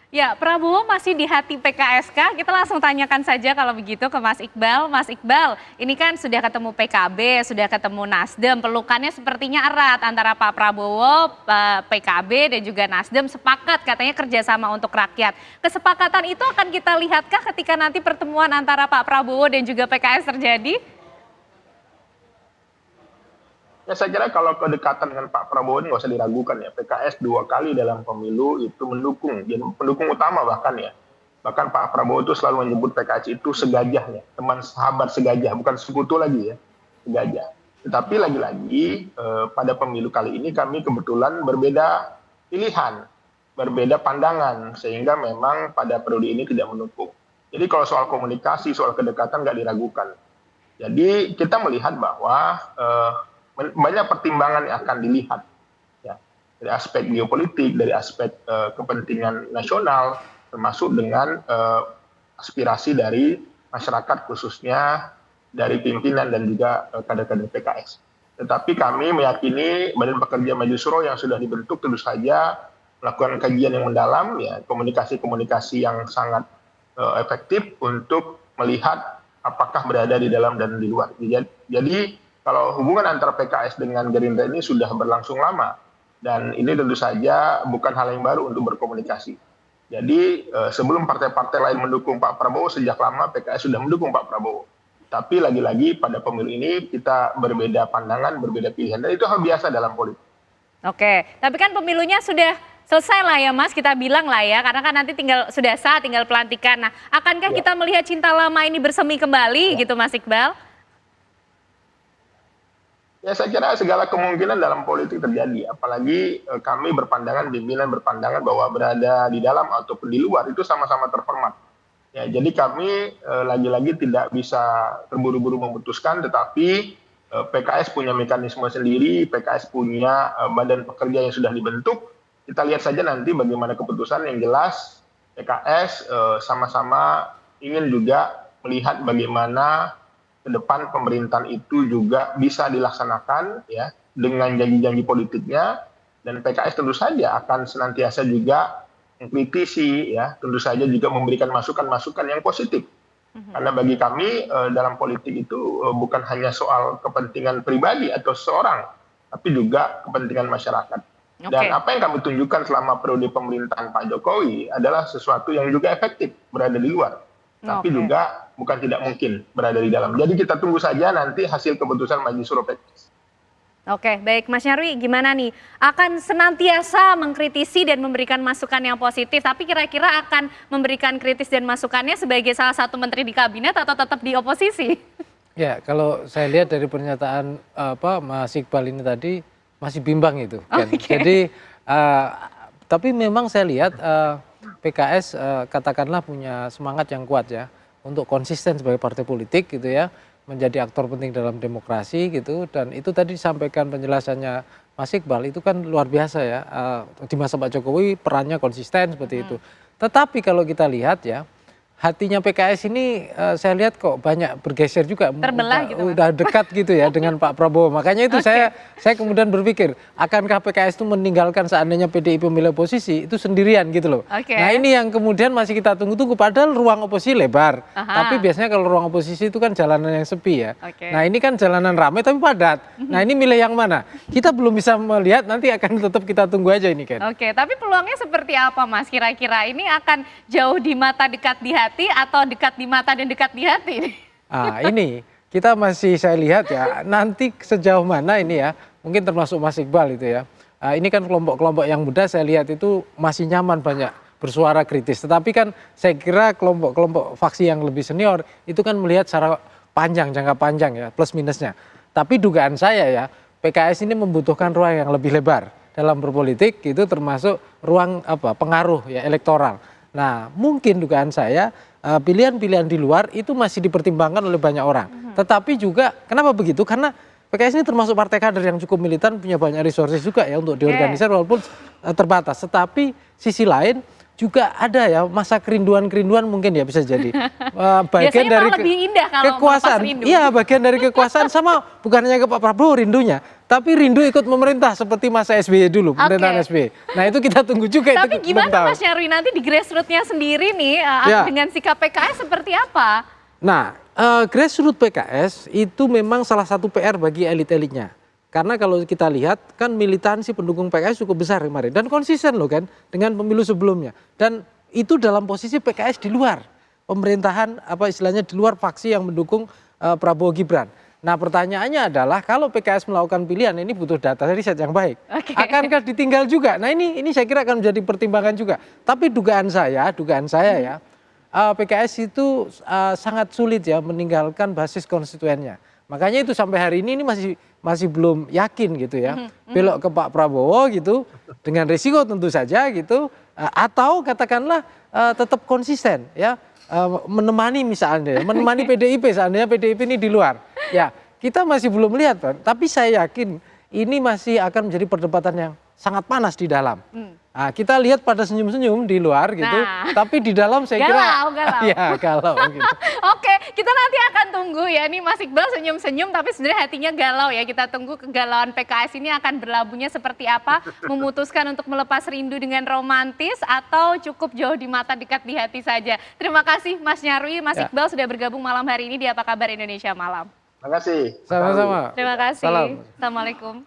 Ya, Prabowo masih di hati PKSK. Kita langsung tanyakan saja kalau begitu ke Mas Iqbal. Mas Iqbal, ini kan sudah ketemu PKB, sudah ketemu Nasdem. Pelukannya sepertinya erat antara Pak Prabowo, PKB dan juga Nasdem sepakat katanya kerjasama untuk rakyat. Kesepakatan itu akan kita lihatkah ketika nanti pertemuan antara Pak Prabowo dan juga PKS terjadi? Ya saya kira kalau kedekatan dengan Pak Prabowo ini nggak usah diragukan ya. PKS 2 kali dalam pemilu itu mendukung, jadi pendukung utama bahkan ya. Bahkan Pak Prabowo itu selalu menyebut PKS itu segajahnya, teman sahabat segajah, bukan sekutu lagi ya, segajah. Tetapi lagi-lagi pada pemilu kali ini kami kebetulan berbeda pilihan, berbeda pandangan, sehingga memang pada periode ini tidak mendukung. Jadi kalau soal komunikasi, soal kedekatan nggak diragukan. Jadi kita melihat bahwa banyak pertimbangan yang akan dilihat ya, dari aspek geopolitik, dari aspek kepentingan nasional, termasuk dengan aspirasi dari masyarakat khususnya dari pimpinan dan juga kader-kader PKS. Tetapi kami meyakini Badan Pekerja Maju Suro yang sudah dibentuk tentu saja melakukan kajian yang mendalam, ya, komunikasi-komunikasi yang sangat efektif untuk melihat apakah berada di dalam dan di luar. Jadi kalau hubungan antara PKS dengan Gerindra ini sudah berlangsung lama, dan ini tentu saja bukan hal yang baru untuk berkomunikasi. Jadi sebelum partai-partai lain mendukung Pak Prabowo, sejak lama PKS sudah mendukung Pak Prabowo. Tapi lagi-lagi pada pemilu ini kita berbeda pandangan, berbeda pilihan, dan itu hal biasa dalam politik. Oke, tapi kan pemilunya sudah selesai lah ya Mas, kita bilang lah ya, karena kan nanti sudah sah, tinggal pelantikan. Nah, akankah kita melihat cinta lama ini bersemi kembali gitu Mas Iqbal? Ya saya kira segala kemungkinan dalam politik terjadi, apalagi kami berpandangan, pimpinan berpandangan bahwa berada di dalam ataupun di luar itu sama-sama terhormat. Ya, jadi kami lagi-lagi tidak bisa terburu-buru memutuskan, tetapi PKS punya mekanisme sendiri, PKS punya badan pekerja yang sudah dibentuk. Kita lihat saja nanti bagaimana keputusan. Yang jelas PKS sama-sama ingin juga melihat bagaimana ke depan pemerintahan itu juga bisa dilaksanakan ya dengan janji-janji politiknya, dan PKS tentu saja akan senantiasa juga mengkritisi ya, tentu saja juga memberikan masukan-masukan yang positif. Karena bagi kami dalam politik itu bukan hanya soal kepentingan pribadi atau seseorang, tapi juga kepentingan masyarakat. Dan apa yang kami tunjukkan selama periode pemerintahan Pak Jokowi adalah sesuatu yang juga efektif berada di luar, tapi juga bukan tidak mungkin berada di dalam. Jadi kita tunggu saja nanti hasil keputusan Majelis Suro PKS. Oke, baik Mas Nyarwi, gimana nih? Akan senantiasa mengkritisi dan memberikan masukan yang positif, tapi kira-kira akan memberikan kritis dan masukannya sebagai salah satu menteri di kabinet atau tetap di oposisi? Ya, kalau saya lihat dari pernyataan Mas Iqbal ini tadi masih bimbang itu. Kan? Jadi, tapi memang saya lihat PKS katakanlah punya semangat yang kuat ya untuk konsisten sebagai partai politik gitu ya, menjadi aktor penting dalam demokrasi gitu, dan itu tadi disampaikan penjelasannya Mas Iqbal itu kan luar biasa ya, di masa Pak Jokowi perannya konsisten seperti itu. Tetapi kalau kita lihat ya, hatinya PKS ini saya lihat kok banyak bergeser juga, terbelah gitu, udah dekat gitu ya dengan Pak Prabowo. Makanya itu saya kemudian berpikir, akankah PKS itu meninggalkan seandainya PDIP memilih oposisi itu sendirian gitu loh. Nah ini yang kemudian masih kita tunggu-tunggu, padahal ruang oposisi lebar. Tapi biasanya kalau ruang oposisi itu kan jalanan yang sepi ya. Nah ini kan jalanan ramai tapi padat. Nah ini milih yang mana? Kita belum bisa melihat, nanti akan tetap kita tunggu aja ini kan. Tapi peluangnya seperti apa Mas kira-kira? Ini akan jauh di mata dekat di hati atau dekat di mata dan dekat di hati? Ini kita masih saya lihat ya, nanti sejauh mana ini ya, mungkin termasuk Mas Iqbal itu ya. Ini kan kelompok-kelompok yang muda saya lihat itu masih nyaman banyak bersuara kritis. Tetapi kan saya kira kelompok-kelompok faksi yang lebih senior itu kan melihat secara panjang, jangka panjang ya, plus minusnya. Tapi dugaan saya ya, PKS ini membutuhkan ruang yang lebih lebar dalam berpolitik, itu termasuk ruang pengaruh ya elektoral. Nah mungkin dugaan saya pilihan-pilihan di luar itu masih dipertimbangkan oleh banyak orang. Tetapi juga kenapa begitu? Karena PKS ini termasuk partai kader yang cukup militan, punya banyak resources juga ya untuk diorganisir walaupun terbatas. Tetapi sisi lain juga ada ya masa kerinduan mungkin ya bisa jadi bagian dari lebih indah kalau kekuasaan. Iya, bagian dari kekuasaan, sama bukan hanya ke Pak Prabowo rindunya, tapi rindu ikut memerintah seperti masa SBY dulu, pemerintahan SBY. Nah itu kita tunggu juga. Tapi itu gimana Mas Nyarwi nanti di grassroots-nya sendiri nih dengan sikap PKS seperti apa? Nah, grassroots PKS itu memang salah satu PR bagi elit-elitnya. Karena kalau kita lihat kan militansi pendukung PKS cukup besar kemarin dan konsisten loh kan dengan pemilu sebelumnya. Dan itu dalam posisi PKS di luar pemerintahan, apa istilahnya di luar faksi yang mendukung Prabowo Gibran. Nah pertanyaannya adalah kalau PKS melakukan pilihan ini butuh data riset yang baik. Akankah ditinggal juga? Nah ini saya kira akan menjadi pertimbangan juga. Tapi dugaan saya ya PKS itu sangat sulit ya meninggalkan basis konstituennya. Makanya itu sampai hari ini masih belum yakin gitu ya. Belok ke Pak Prabowo gitu dengan risiko tentu saja gitu atau katakanlah tetap konsisten ya. Menemani misalnya, menemani PDIP seandainya PDIP ini di luar. Ya, kita masih belum melihat, Pak. Tapi saya yakin ini masih akan menjadi perdebatan yang sangat panas di dalam. Nah, kita lihat pada senyum-senyum di luar gitu, tapi di dalam saya kira galau. Ya, galau gitu. Oke, kita nanti akan tunggu ya. Ini Mas Iqbal senyum-senyum tapi sebenarnya hatinya galau ya. Kita tunggu kegalauan PKS ini akan berlabuhnya seperti apa, memutuskan untuk melepas rindu dengan romantis atau cukup jauh di mata dekat di hati saja. Terima kasih Mas Nyarwi, Mas Iqbal sudah bergabung malam hari ini di Apa Kabar Indonesia Malam. Terima kasih. Sama-sama. Terima kasih. Salam. Assalamualaikum.